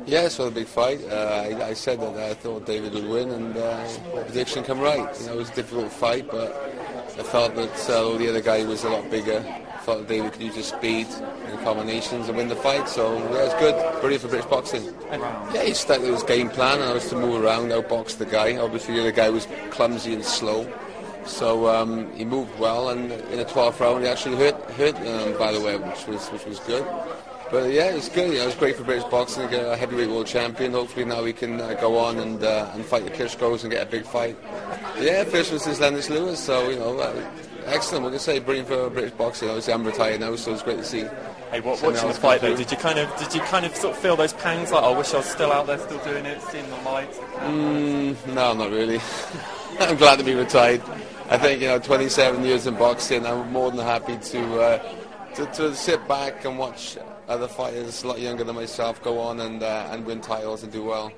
Yeah, so a big fight. I said that I thought David would win, and the prediction came right. You know, it was a difficult fight, but I felt that although the other guy was a lot bigger, I felt that David could use his speed and combinations and win the fight. So yeah, it's good. Brilliant for British boxing. Yeah, he stuck to his game plan, and I was to move around, outbox the guy. Obviously, the other guy was clumsy and slow. So he moved well, and in the 12th round he actually hurt by the way, which was good. But yeah, it's good. You know, it's great for British boxing to get a heavyweight world champion. Hopefully now we can go on and fight the Klitschko's and get a big fight. Yeah, first one since Lennox Lewis, so you know, excellent. What can I say? Brilliant for British boxing. Obviously I'm retired now, so it's great to see. Hey, watching the fight though, did you kind of sort of feel those pangs like, I wish I was still out there, still doing it, seeing the lights? No, not really. I'm glad to be retired. I think 27 years in boxing. I'm more than happy to sit back and watch other fighters a lot younger than myself go on and win titles and do well.